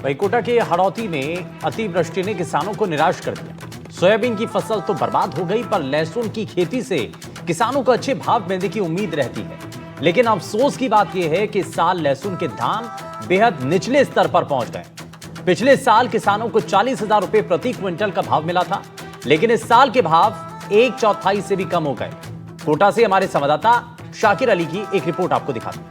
वहीं कोटा के हड़ौती में अतिवृष्टि ने किसानों को निराश कर दिया। सोयाबीन की फसल तो बर्बाद हो गई, पर लहसुन की खेती से किसानों को अच्छे भाव मिलने की उम्मीद रहती है। लेकिन अफसोस की बात यह है कि इस साल लहसुन के दाम बेहद निचले स्तर पर पहुंच गए। पिछले साल किसानों को 40,000 रुपए प्रति क्विंटल का भाव मिला था, लेकिन इस साल के भाव एक चौथाई से भी कम हो गए। कोटा से हमारे संवाददाता शाकिर अली की एक रिपोर्ट आपको दिखाते हैं।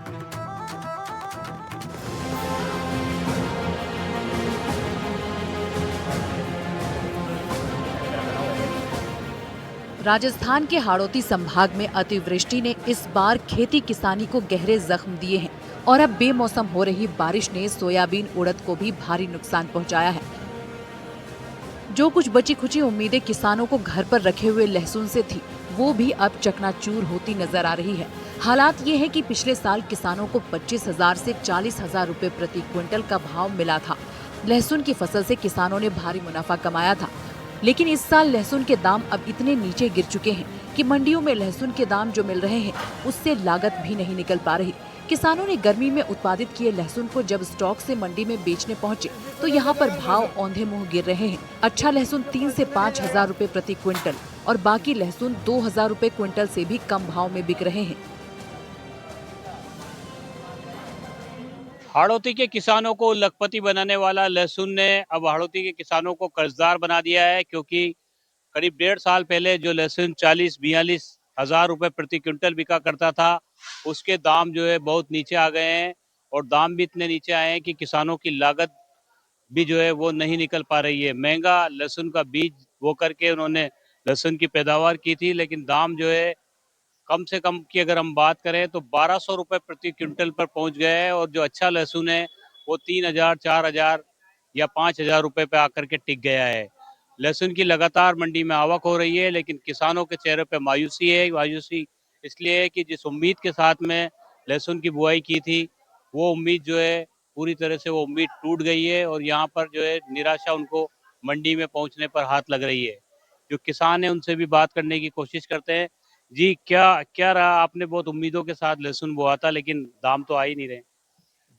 राजस्थान के हाड़ौती संभाग में अतिवृष्टि ने इस बार खेती किसानी को गहरे जख्म दिए हैं और अब बेमौसम हो रही बारिश ने सोयाबीन उड़द को भी भारी नुकसान पहुंचाया है। जो कुछ बची खुची उम्मीदें किसानों को घर पर रखे हुए लहसुन से थी, वो भी अब चकनाचूर होती नजर आ रही है। हालात ये है कि पिछले साल किसानों को 25,000 से 40,000 रुपए प्रति क्विंटल का भाव मिला था। लहसुन की फसल से किसानों ने भारी मुनाफा कमाया था, लेकिन इस साल लहसुन के दाम अब इतने नीचे गिर चुके हैं कि मंडियों में लहसुन के दाम जो मिल रहे हैं उससे लागत भी नहीं निकल पा रही। किसानों ने गर्मी में उत्पादित किए लहसुन को जब स्टॉक से मंडी में बेचने पहुंचे तो यहाँ पर भाव औंधे मुंह गिर रहे हैं। अच्छा लहसुन 3 से 5,000 रुपए प्रति क्विंटल और बाकी लहसुन 2,000 रुपए क्विंटल से भी कम भाव में बिक रहे हैं। हाड़ौती के किसानों को लखपति बनाने वाला लहसुन ने अब हाड़ौती के किसानों को कर्जदार बना दिया है, क्योंकि करीब 1.5 साल पहले जो लहसुन 40-42 हजार रुपए प्रति क्विंटल बिका करता था, उसके दाम जो है बहुत नीचे आ गए हैं और दाम भी इतने नीचे आए हैं कि किसानों की लागत भी जो है वो नहीं निकल पा रही है। महंगा लहसुन का बीज बो करके उन्होंने लहसुन की पैदावार की थी, लेकिन दाम जो है कम से कम की अगर हम बात करें तो 1,200 रुपए प्रति क्विंटल पर पहुंच गए हैं और जो अच्छा लहसुन है वो 3,000, 4,000 या 5,000 रुपए पे आकर के टिक गया है। लहसुन की लगातार मंडी में आवक हो रही है, लेकिन किसानों के चेहरे पे मायूसी है। मायूसी इसलिए है कि जिस उम्मीद के साथ में लहसुन की बुआई की थी, वो उम्मीद जो है पूरी तरह से वो उम्मीद टूट गई है और यहाँ पर जो है निराशा उनको मंडी में पहुंचने पर हाथ लग रही है। जो किसान है उनसे भी बात करने की कोशिश करते हैं। जी, क्या क्या रहा? आपने बहुत उम्मीदों के साथ लहसुन बोआ था, लेकिन दाम तो आ ही नहीं रहे।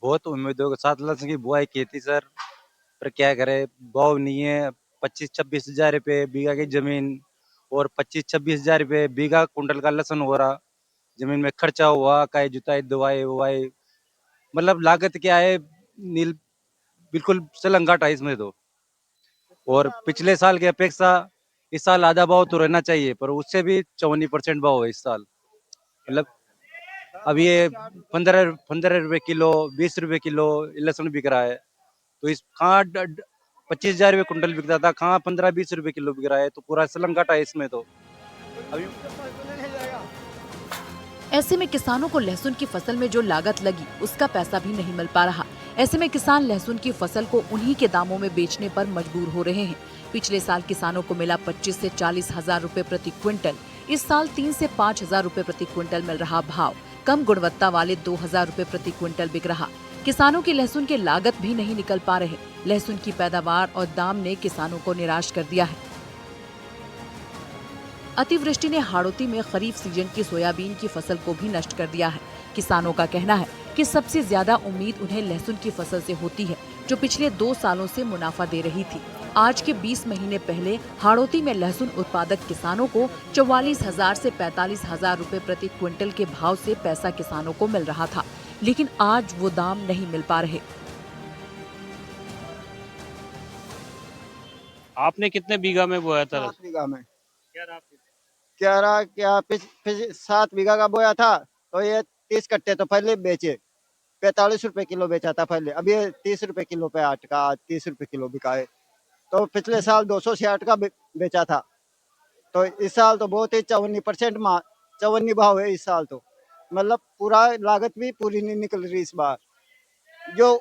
बहुत उम्मीदों के साथ लहसुन की बुआई की थी सर, पर क्या करे, भाव नहीं है। 25-26 हजार रुपये बीघा की जमीन और 25-26 हजार रुपये बीघा कुंटल का लहसुन हो रहा। जमीन में खर्चा हुआ, काहे जुताई दवाई ववाई, मतलब लागत क्या है, नील बिल्कुल सलंगाटा है इसमें तो। और पिछले साल की अपेक्षा इस साल आधा भाव तो रहना चाहिए, पर उससे भी 54% भाव है इस साल। मतलब अब ये 15 रुपए किलो, 20 रुपए किलो लहसुन बिक रहा है। तो इस कहाँ 25,000 रुपये कुंटल बिकता था, कहाँ 15-20 रुपए किलो बिक रहा है। तो पूरा सलंगाटा है इसमें तो अभी। ऐसे में किसानों को लहसुन की फसल में जो लागत लगी उसका पैसा भी नहीं मिल पा रहा। ऐसे में किसान लहसुन की फसल को उन्हीं के दामों में बेचने पर मजबूर हो रहे हैं। पिछले साल किसानों को मिला 25 से 40,000 रुपए प्रति क्विंटल। इस साल 3 से 5,000 रुपए प्रति क्विंटल मिल रहा भाव कम गुणवत्ता वाले 2,000 रुपए प्रति क्विंटल बिक रहा। किसानों की लहसुन के लागत भी नहीं निकल पा रहे। लहसुन की पैदावार और दाम ने किसानों को निराश कर दिया है। अतिवृष्टि ने हाड़ौती में खरीफ सीजन की सोयाबीन की फसल को भी नष्ट कर दिया है। किसानों का कहना है कि सबसे ज्यादा उम्मीद उन्हें लहसुन की फसल से होती है, जो पिछले 2 सालों से मुनाफा दे रही थी। आज के 20 महीने पहले हाड़ौती में लहसुन उत्पादक किसानों को 44,000 से 45,000 रुपए प्रति क्विंटल के भाव से पैसा किसानों को मिल रहा था, लेकिन आज वो दाम नहीं मिल पा रहे। आपने कितने बीघा में बोया था? 7 बीघा में। क्या रहा? क्या रहा क्या 7 बीघा का बोया था, तो ये 30 कट्टे तो पहले बेचे, 45 रुपए किलो बेचा था पहले। अब ये 30 रुपए किलो पे अटका, आज 30 रुपए किलो बिका है। तो पिछले साल 266 का बेचा था। तो इस साल तो बहुत ही 54% 54 भाव है इस साल तो। मतलब पूरा लागत भी पूरी नहीं निकल रही इस बार। जो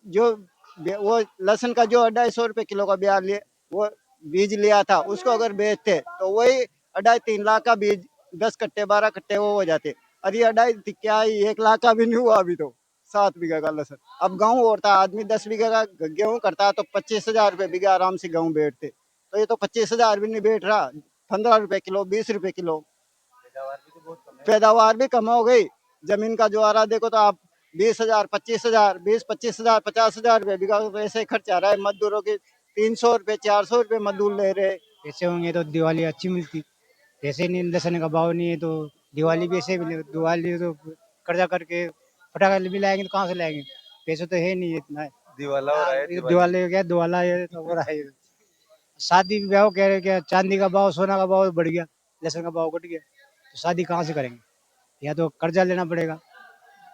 जो वो लहसुन का जो 250 रुपए किलो का ब्याज लिए, वो बीज लिया था, उसको अगर बेचते तो वही 2.5-3 लाख का बीज 10 कट्टे 12 कट्टे वो हो जाते। और ये 2.5 क्या 1 लाख का भी नहीं हुआ अभी तो। 7 बीघा का लहसुन। अब गेहूं होता आदमी 10 बीघा का गेहूं करता तो 25,000 रुपए बीघा आराम से गेहूं बेचते। तो ये तो 25,000 भी नहीं बेच रहा, 15 रुपए किलो, 20 रुपए किलो। पैदावार भी कम हो गई। जमीन का ज्वारा देखो तो आप 20,000, 25,000, 20-25,000, 50,000 रुपये बीघा तो ऐसे ही खर्च आ रहा है। मजदूरों के 300 रुपये, 400 रुपये मजदूर ले रहे। ऐसे होंगे तो दिवाली अच्छी मिलती। ऐसे नहीं, लहसुन का भाव नहीं है तो दिवाली भी ऐसे मिले। दिवाली तो कर्जा करके पटाखे भी लाएंगे तो कहाँ से लाएंगे, पैसे तो है नहीं इतना। दिवाला हो रहा है ये दिवाली क्या दिवाला ये तो हो रहा है। शादी ब्याह कह रहे क्या, चांदी का भाव सोना का भाव बढ़ गया, लहसुन का भाव घट गया, तो शादी कहाँ से करेंगे? या तो कर्जा लेना पड़ेगा,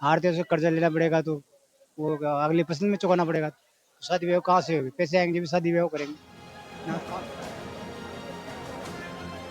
आरती से कर्जा लेना पड़ेगा, तो वो अगली फसल में चुकाना पड़ेगा। तो शादी ब्याह कहाँ से होगी? पैसे आएंगे जब शादी ब्याह करेंगे ना।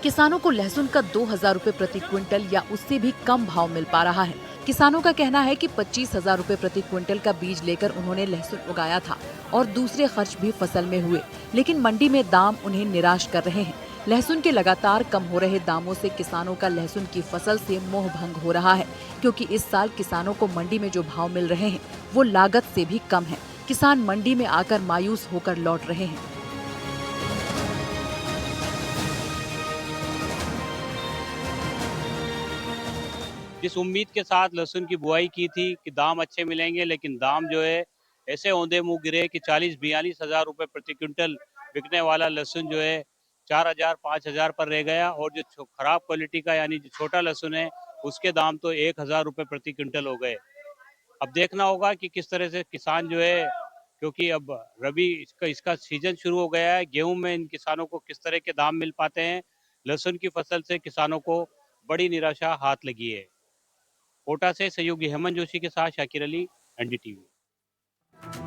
किसानों को लहसुन का 2,000 रुपए प्रति क्विंटल या उससे भी कम भाव मिल पा रहा है। किसानों का कहना है कि 25,000 रुपए प्रति क्विंटल का बीज लेकर उन्होंने लहसुन उगाया था और दूसरे खर्च भी फसल में हुए, लेकिन मंडी में दाम उन्हें निराश कर रहे हैं। लहसुन के लगातार कम हो रहे दामों से किसानों का लहसुन की फसल से मोह भंग हो रहा है, क्योंकि इस साल किसानों को मंडी में जो भाव मिल रहे हैं वो लागत से भी कम है। किसान मंडी में आकर मायूस होकर लौट रहे हैं। जिस उम्मीद के साथ लहसुन की बुआई की थी कि दाम अच्छे मिलेंगे, लेकिन दाम जो है ऐसे औंधे मुंह गिरे कि 40-42 हज़ार रुपए प्रति क्विंटल बिकने वाला लहसुन जो है 4,000-5,000 पर रह गया। और जो खराब क्वालिटी का यानी जो छोटा लहसुन है उसके दाम तो 1,000 रुपए प्रति क्विंटल हो गए। अब देखना होगा कि किस तरह से किसान जो है, क्योंकि अब रबी इसका सीजन शुरू हो गया है, गेहूं में इन किसानों को किस तरह के दाम मिल पाते हैं। लहसुन की फसल से किसानों को बड़ी निराशा हाथ लगी है। कोटा से सहयोगी हेमंत जोशी के साथ शाकिर अली, एनडीटीवी।